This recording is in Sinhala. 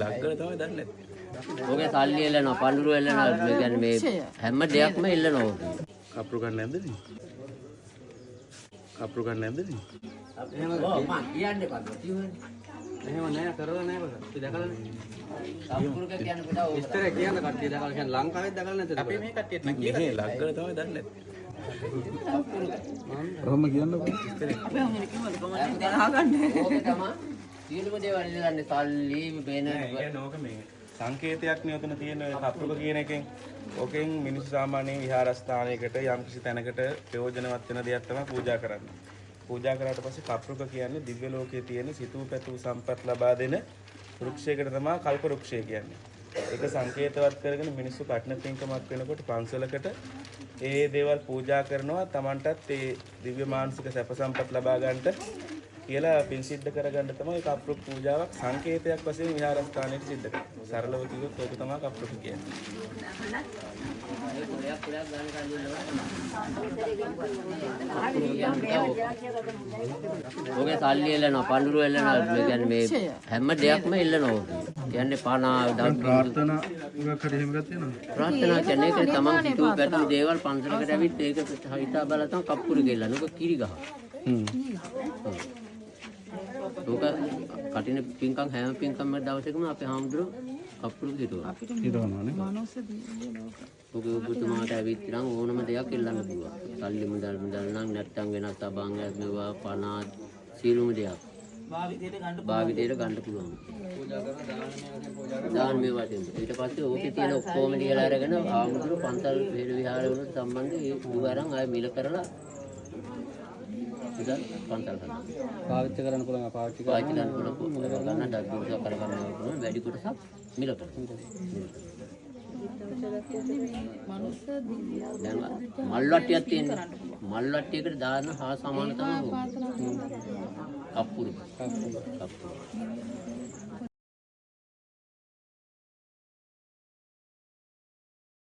ලක්කල තමයි දන්නේ. ඔගේ සල්ලි එල්ලනවා, පඳුරු එල්ලනවා, මේ කියන්නේ මේ හැම දෙයක්ම එල්ලනවා ඔගේ. කප්රු ගන්න නැද්ද නේ? කප්රු ගන්න නැද්ද නේ? ඔව් මං කියන්නේ පන්දු කිව්වනේ. එහෙම නෑ කරලා නෑ බක. අපි දැකලානේ. කප්පුරුක කියන්නේ පුතා ඕක. විස්තර කියන්න කට්ටිය දැකලා කියන්නේ ලංකාවෙත් දැකලා නැද්ද? අපි මේ කට්ටියට නම් කියන්නේ ලක්කල තමයි දන්නේ. කොහොම කියන්නකෝ. ඕක තමයි සියලුම දේවල් ඉල්ලන්නේ සල්ලි වෙන නෝක මේ සංකේතයක් නේ උතන තියෙන කප්රුක කියන එකෙන් ඕකෙන් මිනිස්සු සාමාන්‍යයෙන් විහාරස්ථානයකට යම්කිසි තැනකට ප්‍රයෝජනවත් වෙන දෙයක් තමයි පූජා කරන්නේ. පූජා කරාට පස්සේ කප්රුක කියන්නේ දිව්‍ය ලෝකයේ තියෙන සිතූ පැතූ සම්පත් ලබා දෙන වෘක්ෂයකට තමයි කල්ප වෘක්ෂය කියන්නේ. ඒක සංකේතවත් කරගෙන මිනිස්සු කටන පින්කමක් වෙනකොට පන්සලකට ඒ දේවල් පූජා කරනවා Tamanටත් ඒ දිව්‍ය මානසික සැප සම්පත් ලබා ගන්නට කියලා පින් සිද්ධ කරගන්න තමයි කප්රුක පූජාවක් සංකේතයක් වශයෙන් විහාරස්ථානයේ සිද්ධ කරන්නේ. සරලව කිව්වොත් ඒක තමයි කප්රුක කියන්නේ. ඔගේ සල්ලි එල්ලනවා, පඳුරු එල්ලනවා, මේ කියන්නේ මේ හැම දෙයක්ම එල්ලනවා ඔගේ. කියන්නේ පණ ප්‍රාර්ථනා මොකක් හරි එහෙම ගත්තේ නේද? ප්‍රාර්ථනා කියන්නේ ඒක තමන් හිතුව පැතුම් දේවල් පන්සලකට ඇවිත් ඒක හිතා බලලා තමයි කප්පුරු ගෙල්ලන්නේ. ඔක කිරි ගහ. ඔක කටින පින්කම් හැම පින්කම් දවසකම අපේ හාමුදුරුවෝ කප්පුරු හිටුවා. හිතවනවානේ. ඔක ඔබතුමාට ඇවිත් නම් ඕනම දෙයක් එල්ලන්න පුළුවන්. සල්ලි මුදල් නම් නැත්තම් වෙනත් අභංගයක් මේවා පනාත් සියලුම දෙයක්. භාවිතයට ගන්න පුළුවන්. දාන මේ වශයෙන්. ඊට පස්සේ ඕකේ තියෙන ඔක්කොම ලියලා අරගෙන ආමුදුරු පන්සල් වේල විහාර වලට සම්බන්ධ ඒ දුවරන් ආය මිල කරලා ඉතින් පන්සල් කරනවා. පාවිච්චි කරන්න පුළුවන් පාවිච්චි ගන්න පුළුවන්. ගන්න ඩබ්බුස කරගන්න පුළුවන්. වැඩි කොටසක් මිල කරනවා. දැන් මල් වට්ටියක් තියෙනවා. මල් වට්ටියකට දාන හා සමාන තමයි කප්පුරු.